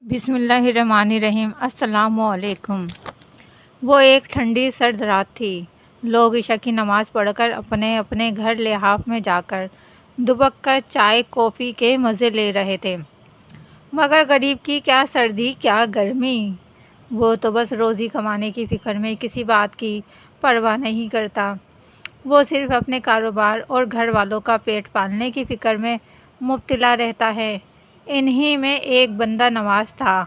بسم اللہ الرحمن الرحیم۔ السلام علیکم۔ وہ ایک ٹھنڈی سرد رات تھی۔ لوگ عشاء کی نماز پڑھ کر اپنے اپنے گھر لحاف میں جا کر دبک کر چائے کافی کے مزے لے رہے تھے، مگر غریب کی کیا سردی کیا گرمی، وہ تو بس روزی کمانے کی فکر میں کسی بات کی پرواہ نہیں کرتا۔ وہ صرف اپنے کاروبار اور گھر والوں کا پیٹ پالنے کی فکر میں مبتلا رہتا ہے۔ انہی میں ایک بندہ نواز تھا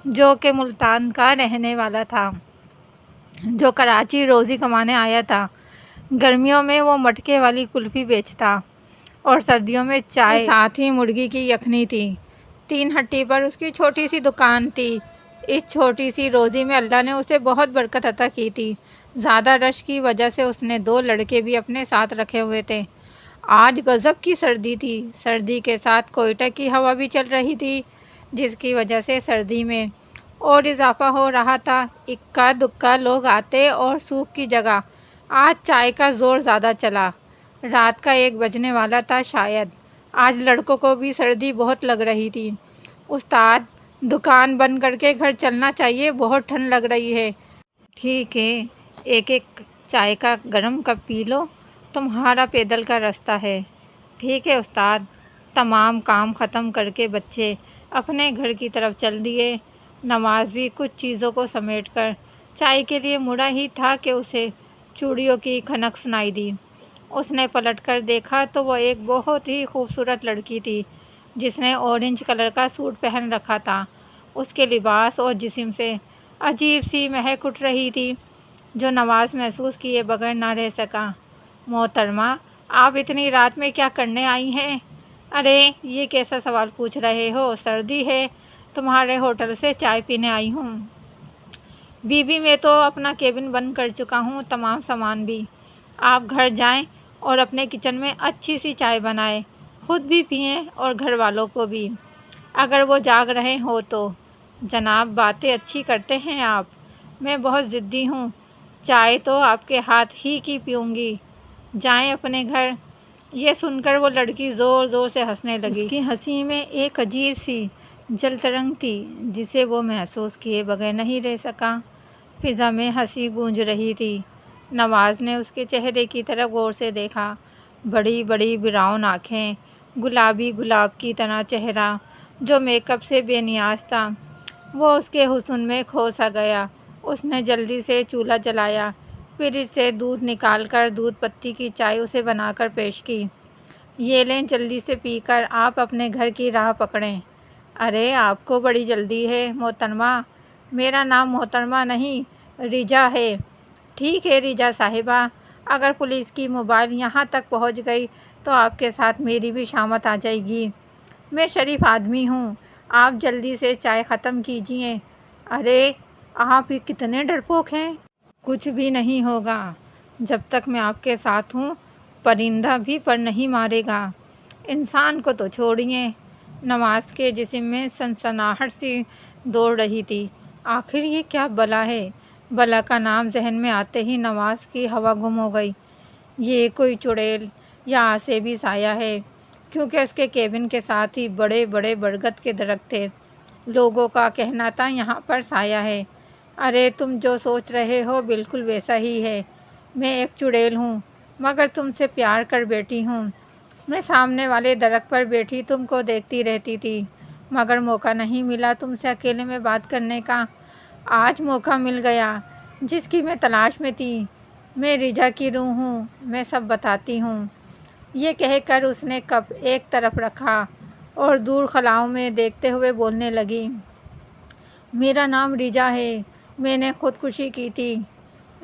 جو کہ ملتان کا رہنے والا تھا، جو کراچی روزی کمانے آیا تھا۔ گرمیوں میں وہ مٹکے والی کلفی بیچتا اور سردیوں میں چائے، ساتھ ہی مرغی کی یخنی تھی۔ تین ہٹی پر اس کی چھوٹی سی دکان تھی۔ اس چھوٹی سی روزی میں اللہ نے اسے بہت برکت عطا کی تھی۔ زیادہ رش کی وجہ سے اس نے 2 لڑکے بھی اپنے ساتھ رکھے ہوئے تھے۔ آج غضب کی سردی تھی۔ سردی کے ساتھ کوئٹہ کی ہوا بھی چل رہی تھی، جس کی وجہ سے سردی میں اور اضافہ ہو رہا تھا۔ اکا دکا لوگ آتے اور سوپ کی جگہ آج چائے کا زور زیادہ چلا۔ رات کا 1 بجنے والا تھا شاید۔ آج لڑکوں کو بھی سردی بہت لگ رہی تھی۔ استاد، دکان بند کر کے گھر چلنا چاہیے، بہت ٹھنڈ لگ رہی ہے۔ ٹھیک ہے، ایک چائے کا گرم کپ پی لو، تمہارا پیدل کا رستہ ہے۔ ٹھیک ہے استاد۔ تمام کام ختم کر کے بچے اپنے گھر کی طرف چل دیے۔ نواز بھی کچھ چیزوں کو سمیٹ کر چائے کے لیے مڑا ہی تھا کہ اسے چوڑیوں کی کھنک سنائی دی۔ اس نے پلٹ کر دیکھا تو وہ ایک بہت ہی خوبصورت لڑکی تھی، جس نے اورنج کلر کا سوٹ پہن رکھا تھا۔ اس کے لباس اور جسم سے عجیب سی مہک اٹھ رہی تھی، جو نواز محسوس کیے بغیر نہ رہ سکا۔ محترمہ، آپ اتنی رات میں کیا کرنے آئی ہیں؟ ارے یہ کیسا سوال پوچھ رہے ہو؟ سردی ہے، تمہارے ہوٹل سے چائے پینے آئی ہوں۔ بی بی میں تو اپنا کیبن بند کر چکا ہوں، تمام سامان بھی۔ آپ گھر جائیں اور اپنے کچن میں اچھی سی چائے بنائیں، خود بھی پئیں اور گھر والوں کو بھی، اگر وہ جاگ رہے ہوں تو۔ جناب، باتیں اچھی کرتے ہیں آپ، میں بہت ضدی ہوں، چائے تو آپ کے ہاتھ ہی کی پیوں گی، جائیں اپنے گھر۔ یہ سن کر وہ لڑکی زور زور سے ہنسنے لگی۔ اس کی ہنسی میں ایک عجیب سی جلت رنگ تھی، جسے وہ محسوس کیے بغیر نہیں رہ سکا۔ فضا میں ہنسی گونج رہی تھی۔ نواز نے اس کے چہرے کی طرف غور سے دیکھا۔ بڑی بڑی براؤن آنکھیں، گلابی گلاب کی طرح چہرہ جو میک اپ سے بے نیاز تھا۔ وہ اس کے حسن میں کھو سا گیا۔ اس نے جلدی سے چولہا جلایا، فریج سے دودھ نکال کر دودھ پتی کی چائے اسے بنا کر پیش کی۔ یہ لیں، جلدی سے پی کر آپ اپنے گھر کی راہ پکڑیں۔ ارے آپ کو بڑی جلدی ہے محترمہ، میرا نام محترمہ نہیں ریجا ہے۔ ٹھیک ہے ریجا صاحبہ، اگر پولیس کی موبائل یہاں تک پہنچ گئی تو آپ کے ساتھ میری بھی شامت آ جائے گی۔ میں شریف آدمی ہوں، آپ جلدی سے چائے ختم کیجئے۔ ارے آپ کتنے ڈرپوک ہیں۔ کچھ بھی نہیں ہوگا، جب تک میں آپ کے ساتھ ہوں پرندہ بھی پر نہیں مارے گا، انسان کو تو چھوڑیے۔ نواز کے جسم میں سنسناہٹ سی دوڑ رہی تھی۔ آخر یہ کیا بلا ہے؟ بلا کا نام ذہن میں آتے ہی نواز کی ہوا گم ہو گئی۔ یہ کوئی چڑیل یا آسیبی سایہ ہے، کیونکہ اس کے کیبن کے ساتھ ہی بڑے بڑے برگد کے درخت تھے۔ لوگوں کا کہنا تھا یہاں پر سایہ ہے۔ ارے تم جو سوچ رہے ہو بالکل ویسا ہی ہے۔ میں ایک چڑیل ہوں، مگر تم سے پیار کر بیٹھی ہوں۔ میں سامنے والے درخت پر بیٹھی تم کو دیکھتی رہتی تھی، مگر موقع نہیں ملا تم سے اکیلے میں بات کرنے کا۔ آج موقع مل گیا جس کی میں تلاش میں تھی۔ میں ریجا کی روح ہوں، میں سب بتاتی ہوں۔ یہ کہہ کر اس نے کپ ایک طرف رکھا اور دور خلاؤں میں دیکھتے ہوئے بولنے لگی۔ میرا نام ریجا ہے، میں نے خودکشی کی تھی،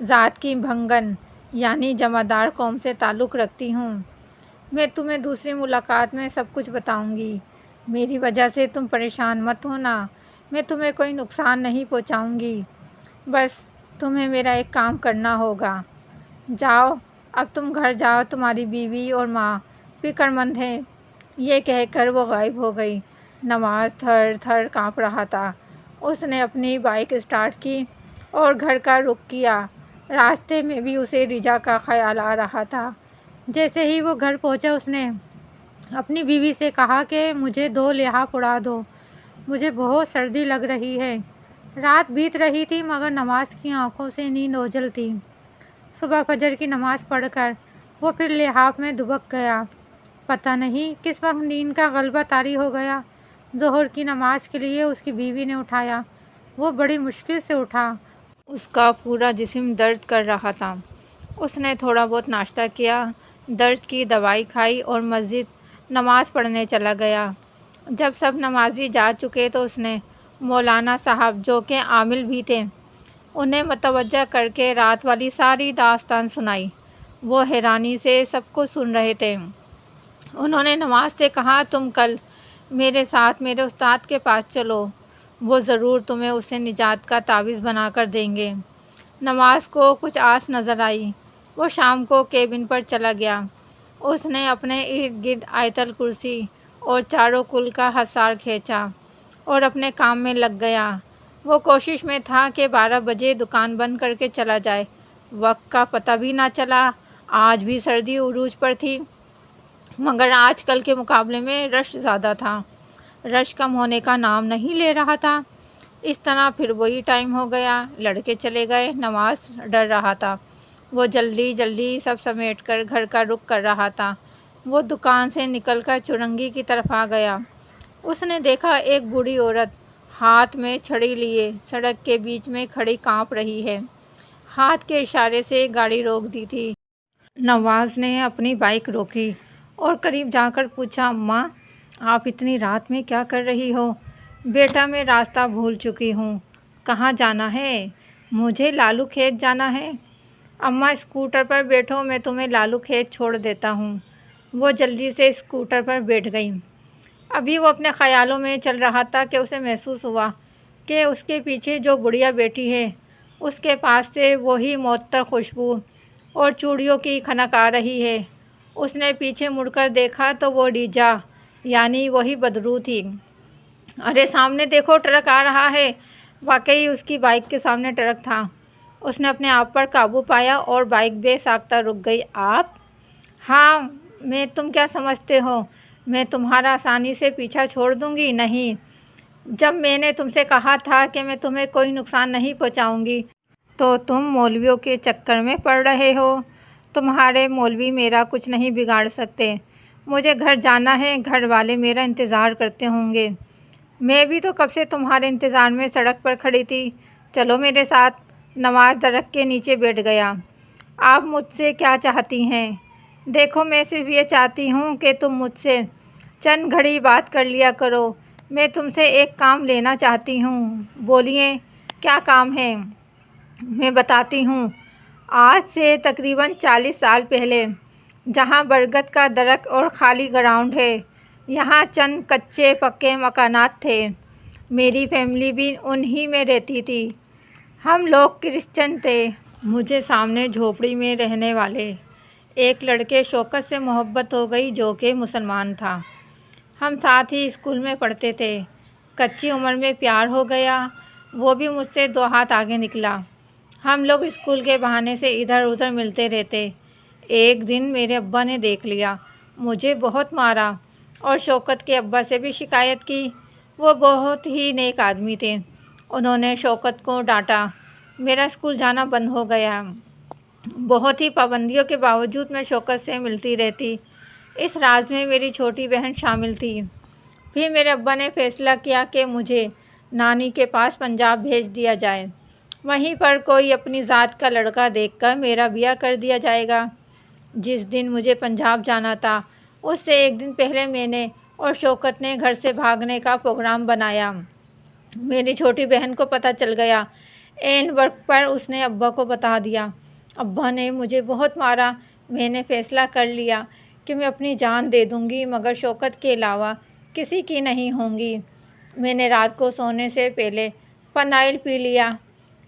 ذات کی بھنگن یعنی جمعدار قوم سے تعلق رکھتی ہوں۔ میں تمہیں دوسری ملاقات میں سب کچھ بتاؤں گی۔ میری وجہ سے تم پریشان مت ہونا، میں تمہیں کوئی نقصان نہیں پہنچاؤں گی، بس تمہیں میرا ایک کام کرنا ہوگا۔ جاؤ اب تم گھر جاؤ، تمہاری بیوی اور ماں فکر مند ہیں۔ یہ کہہ کر وہ غائب ہو گئی۔ نواز تھر تھر کانپ رہا تھا۔ اس نے اپنی بائیک اسٹارٹ کی اور گھر کا رخ کیا۔ راستے میں بھی اسے ریجا کا خیال آ رہا تھا۔ جیسے ہی وہ گھر پہنچا اس نے اپنی بیوی سے کہا کہ مجھے 2 لحاف اڑا دو۔ مجھے بہت سردی لگ رہی ہے۔ رات بیت رہی تھی مگر نماز کی آنکھوں سے نیند اوجھل تھی۔ صبح فجر کی نماز پڑھ کر وہ پھر لحاف میں دبک گیا۔ پتہ نہیں کس وقت نیند کا غلبہ طاری ہو گیا۔ ظہر کی نماز کے لیے اس کی بیوی نے اٹھایا۔ وہ بڑی مشکل سے اٹھا۔ اس کا پورا جسم درد کر رہا تھا۔ اس نے تھوڑا بہت ناشتہ کیا، درد کی دوائی کھائی اور مسجد نماز پڑھنے چلا گیا۔ جب سب نمازی جا چکے تو اس نے مولانا صاحب جو کہ عامل بھی تھے انہیں متوجہ کر کے رات والی ساری داستان سنائی۔ وہ حیرانی سے سب کو سن رہے تھے۔ انہوں نے نماز سے کہا، تم کل میرے ساتھ میرے استاد کے پاس چلو، وہ ضرور تمہیں اسے نجات کا تعویذ بنا کر دیں گے۔ نماز کو کچھ آس نظر آئی۔ وہ شام کو کیبن پر چلا گیا۔ اس نے اپنے ارد گرد آیت الکرسی اور چاروں کل کا حصار کھینچا اور اپنے کام میں لگ گیا۔ وہ کوشش میں تھا کہ 12 بجے دکان بند کر کے چلا جائے۔ وقت کا پتہ بھی نہ چلا۔ آج بھی سردی عروج پر تھی مگر آج کل کے مقابلے میں رش زیادہ تھا۔ رش کم ہونے کا نام نہیں لے رہا تھا۔ اس طرح پھر وہی ٹائم ہو گیا۔ لڑکے چلے گئے۔ نواز ڈر رہا تھا۔ وہ جلدی جلدی سب سمیٹ کر گھر کا رخ کر رہا تھا۔ وہ دکان سے نکل کر چرنگی کی طرف آ گیا۔ اس نے دیکھا ایک بوڑھی عورت ہاتھ میں چھڑی لیے سڑک کے بیچ میں کھڑی کانپ رہی ہے۔ ہاتھ کے اشارے سے گاڑی روک دی تھی۔ نواز نے اپنی بائیک روکی اور قریب جا کر پوچھا، اماں آپ اتنی رات میں کیا کر رہی ہو؟ بیٹا میں راستہ بھول چکی ہوں۔ کہاں جانا ہے؟ مجھے لالو کھیت جانا ہے۔ اماں اسکوٹر پر بیٹھو، میں تمہیں لالو کھیت چھوڑ دیتا ہوں۔ وہ جلدی سے اسکوٹر پر بیٹھ گئی۔ ابھی وہ اپنے خیالوں میں چل رہا تھا کہ اسے محسوس ہوا کہ اس کے پیچھے جو بڑھیا بیٹھی ہے اس کے پاس سے وہی معطر خوشبو اور چوڑیوں کی کھنک آ رہی ہے۔ اس نے پیچھے مڑ کر دیکھا تو وہ ڈیجا یعنی وہی بدرو تھی۔ ارے سامنے دیکھو، ٹرک آ رہا ہے۔ واقعی اس کی بائیک کے سامنے ٹرک تھا۔ اس نے اپنے آپ پر قابو پایا اور بائیک بے ساختہ رک گئی۔ آپ؟ ہاں، میں تم کیا سمجھتے ہو میں تمہارا آسانی سے پیچھا چھوڑ دوں گی؟ نہیں۔ جب میں نے تم سے کہا تھا کہ میں تمہیں کوئی نقصان نہیں پہنچاؤں گی تو تم مولویوں کے چکر میں پڑ رہے ہو۔ تمہارے مولوی میرا کچھ نہیں بگاڑ سکتے۔ مجھے گھر جانا ہے، گھر والے میرا انتظار کرتے ہوں گے۔ میں بھی تو کب سے تمہارے انتظار میں سڑک پر کھڑی تھی۔ چلو میرے ساتھ۔ نواز درخت کے نیچے بیٹھ گیا۔ آپ مجھ سے کیا چاہتی ہیں؟ دیکھو میں صرف یہ چاہتی ہوں کہ تم مجھ سے چند گھڑی بات کر لیا کرو۔ میں تم سے ایک کام لینا چاہتی ہوں۔ بولیے کیا کام ہے؟ میں بتاتی ہوں۔ آج سے تقریباً 40 سال پہلے جہاں برگد کا درخت اور خالی گراؤنڈ ہے یہاں چند کچے پکے مکانات تھے۔ میری فیملی بھی انہی میں رہتی تھی۔ ہم لوگ کرسچن تھے۔ مجھے سامنے جھوپڑی میں رہنے والے ایک لڑکے شوکت سے محبت ہو گئی جو کہ مسلمان تھا۔ ہم ساتھ ہی اسکول میں پڑھتے تھے۔ کچی عمر میں پیار ہو گیا۔ وہ بھی مجھ سے 2 ہاتھ آگے نکلا۔ ہم لوگ اسکول کے بہانے سے ادھر ادھر ملتے رہتے۔ ایک دن میرے ابا نے دیکھ لیا، مجھے بہت مارا اور شوکت کے ابا سے بھی شکایت کی۔ وہ بہت ہی نیک آدمی تھے۔ انہوں نے شوکت کو ڈانٹا۔ میرا اسکول جانا بند ہو گیا۔ بہت ہی پابندیوں کے باوجود میں شوکت سے ملتی رہتی۔ اس راز میں میری چھوٹی بہن شامل تھی۔ پھر میرے ابا نے فیصلہ کیا کہ مجھے نانی کے پاس پنجاب بھیج دیا جائے۔ وہیں پر کوئی اپنی ذات کا لڑکا دیکھ کر میرا بیاہ کر دیا جائے گا۔ جس دن مجھے پنجاب جانا تھا اس سے ایک دن پہلے میں نے اور شوکت نے گھر سے بھاگنے کا پروگرام بنایا۔ میری چھوٹی بہن کو پتہ چل گیا۔ عین وقت پر اس نے ابا کو بتا دیا۔ ابا نے مجھے بہت مارا۔ میں نے فیصلہ کر لیا کہ میں اپنی جان دے دوں گی مگر شوکت کے علاوہ کسی کی نہیں ہوں گی۔ میں نے رات کو سونے سے پہلے فنائل پی لیا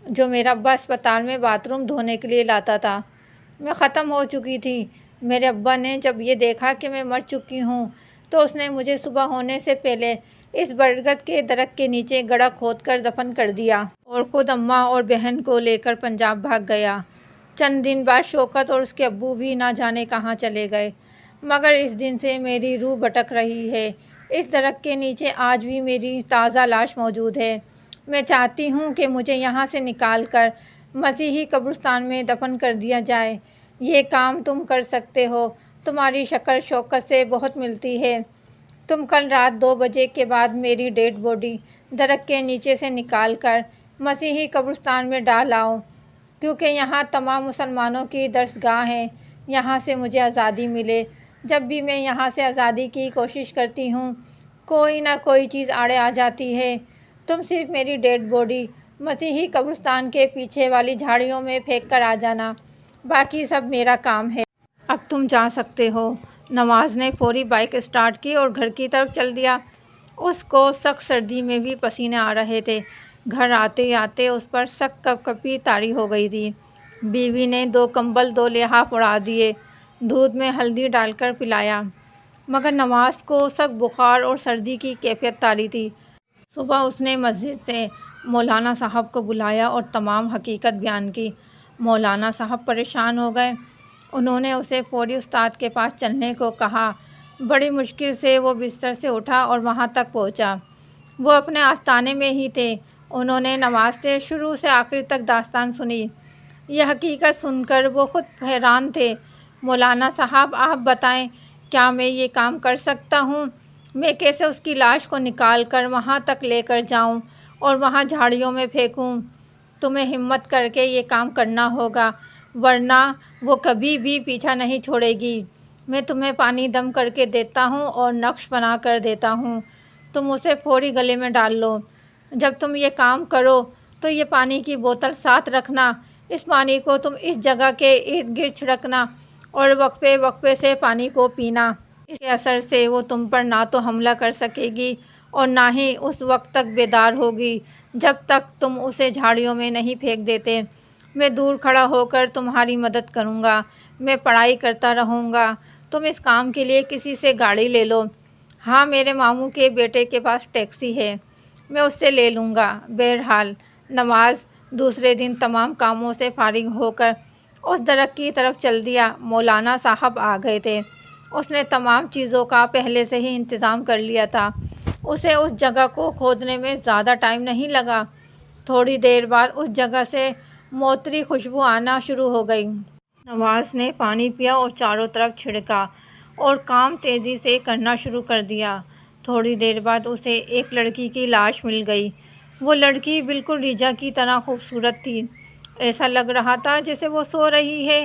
جو میرا ابا اسپتال میں باتھ روم دھونے کے لیے لاتا تھا۔ میں ختم ہو چکی تھی۔ میرے ابا نے جب یہ دیکھا کہ میں مر چکی ہوں تو اس نے مجھے صبح ہونے سے پہلے اس برگد کے درخت کے نیچے گڑھا کھود کر دفن کر دیا اور خود اماں اور بہن کو لے کر پنجاب بھاگ گیا۔ چند دن بعد شوکت اور اس کے ابو بھی نہ جانے کہاں چلے گئے مگر اس دن سے میری روح بھٹک رہی ہے اس درخت کے نیچے آج بھی میری تازہ لاش موجود ہے۔ میں چاہتی ہوں کہ مجھے یہاں سے نکال کر مسیحی قبرستان میں دفن کر دیا جائے۔ یہ کام تم کر سکتے ہو۔ تمہاری شکل شوکت سے بہت ملتی ہے۔ تم کل رات 2 بجے کے بعد میری ڈیڈ باڈی درخت کے نیچے سے نکال کر مسیحی قبرستان میں ڈال آؤ، کیونکہ یہاں تمام مسلمانوں کی درسگاہ ہے۔ یہاں سے مجھے آزادی ملے۔ جب بھی میں یہاں سے آزادی کی کوشش کرتی ہوں، کوئی نہ کوئی چیز آڑے آ جاتی ہے۔ تم صرف میری ڈیڈ باڈی مسیحی قبرستان کے پیچھے والی جھاڑیوں میں پھینک کر آ جانا، باقی سب میرا کام ہے۔ اب تم جا سکتے ہو۔ نواز نے فوری بائک اسٹارٹ کی اور گھر کی طرف چل دیا۔ اس کو سخت سردی میں بھی پسینے آ رہے تھے۔ گھر آتے آتے اس پر سخت کپکپی طاری ہو گئی تھی۔ بیوی نے 2 کمبل 2 لحاف اڑا دیے، دودھ میں ہلدی ڈال کر پلایا، مگر نواز کو سخت بخار اور سردی کی کیفیت طاری تھی۔ صبح اس نے مسجد سے مولانا صاحب کو بلایا اور تمام حقیقت بیان کی۔ مولانا صاحب پریشان ہو گئے۔ انہوں نے اسے فوری استاد کے پاس چلنے کو کہا۔ بڑی مشکل سے وہ بستر سے اٹھا اور وہاں تک پہنچا۔ وہ اپنے آستانے میں ہی تھے۔ انہوں نے نواز سے شروع سے آخر تک داستان سنی۔ یہ حقیقت سن کر وہ خود حیران تھے۔ مولانا صاحب، آپ بتائیں، کیا میں یہ کام کر سکتا ہوں؟ میں کیسے اس کی لاش کو نکال کر وہاں تک لے کر جاؤں اور وہاں جھاڑیوں میں پھینکوں؟ تمہیں ہمت کر کے یہ کام کرنا ہوگا، ورنہ وہ کبھی بھی پیچھا نہیں چھوڑے گی۔ میں تمہیں پانی دم کر کے دیتا ہوں اور نقش بنا کر دیتا ہوں۔ تم اسے فوری گلے میں ڈال لو۔ جب تم یہ کام کرو تو یہ پانی کی بوتل ساتھ رکھنا۔ اس پانی کو تم اس جگہ کے ارد گرد چھڑکنا اور وقفے وقفے سے پانی کو پینا۔ اس کے اثر سے وہ تم پر نہ تو حملہ کر سکے گی اور نہ ہی اس وقت تک بیدار ہوگی جب تک تم اسے جھاڑیوں میں نہیں پھینک دیتے۔ میں دور کھڑا ہو کر تمہاری مدد کروں گا۔ میں پڑھائی کرتا رہوں گا۔ تم اس کام کے لیے کسی سے گاڑی لے لو۔ ہاں، میرے ماموں کے بیٹے کے پاس ٹیکسی ہے، میں اس سے لے لوں گا۔ بہرحال نواز دوسرے دن تمام کاموں سے فارغ ہو کر اس درخت کی طرف چل دیا۔ مولانا صاحب آ گئے تھے۔ اس نے تمام چیزوں کا پہلے سے ہی انتظام کر لیا تھا۔ اسے اس جگہ کو کھودنے میں زیادہ ٹائم نہیں لگا۔ تھوڑی دیر بعد اس جگہ سے معطری خوشبو آنا شروع ہو گئی۔ نواز نے پانی پیا اور چاروں طرف چھڑکا اور کام تیزی سے کرنا شروع کر دیا۔ تھوڑی دیر بعد اسے ایک لڑکی کی لاش مل گئی۔ وہ لڑکی بالکل ریجا کی طرح خوبصورت تھی۔ ایسا لگ رہا تھا جیسے وہ سو رہی ہے۔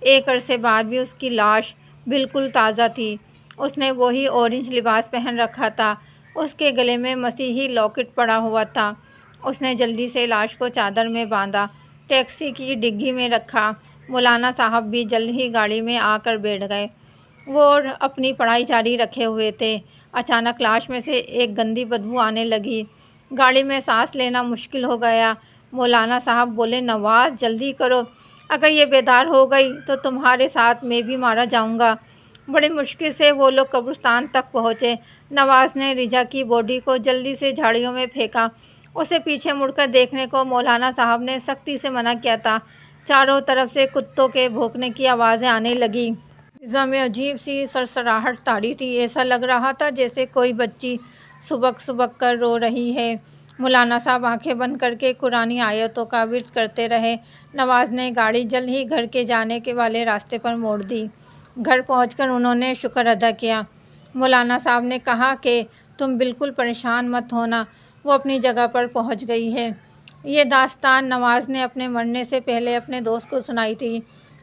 ایک عرصے بعد بھی اس کی لاش بالکل تازہ تھی۔ اس نے وہی اورنج لباس پہن رکھا تھا۔ اس کے گلے میں مسیحی لاکٹ پڑا ہوا تھا۔ اس نے جلدی سے لاش کو چادر میں باندھا، ٹیکسی کی ڈگی میں رکھا۔ مولانا صاحب بھی جلد ہی گاڑی میں آ کر بیٹھ گئے۔ وہ اپنی پڑھائی جاری رکھے ہوئے تھے۔ اچانک لاش میں سے ایک گندی بدبو آنے لگی۔ گاڑی میں سانس لینا مشکل ہو گیا۔ مولانا صاحب بولے، نواز جلدی کرو، اگر یہ بیدار ہو گئی تو تمہارے ساتھ میں بھی مارا جاؤں گا۔ بڑی مشکل سے وہ لوگ قبرستان تک پہنچے۔ نواز نے ریجا کی باڈی کو جلدی سے جھاڑیوں میں پھینکا۔ اسے پیچھے مڑ کر دیکھنے کو مولانا صاحب نے سختی سے منع کیا تھا۔ چاروں طرف سے کتوں کے بھونکنے کی آوازیں آنے لگیں۔ فضا میں عجیب سی سرسراہٹ طاری تھی۔ ایسا لگ رہا تھا جیسے کوئی بچی سبک سبک کر رو رہی ہے۔ مولانا صاحب آنکھیں بند کر کے قرآنی آیتوں کا ورد کرتے رہے۔ نواز نے گاڑی جلد ہی گھر کے جانے والے راستے پر موڑ دی۔ گھر پہنچ کر انہوں نے شکر ادا کیا۔ مولانا صاحب نے کہا کہ تم بالکل پریشان مت ہونا، وہ اپنی جگہ پر پہنچ گئی ہے۔ یہ داستان نواز نے اپنے مرنے سے پہلے اپنے دوست کو سنائی تھی،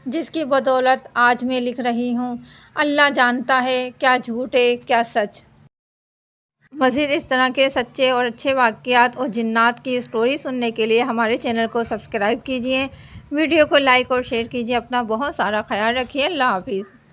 جس کی بدولت آج میں لکھ رہی ہوں۔ اللہ جانتا ہے کیا جھوٹ ہے کیا سچ۔ مزید اس طرح کے سچے اور اچھے واقعات اور جنات کی اسٹوری سننے کے لیے ہمارے چینل کو سبسکرائب کیجیے، ویڈیو کو لائک اور شیئر کیجیے۔ اپنا بہت سارا خیال رکھیے۔ اللہ حافظ۔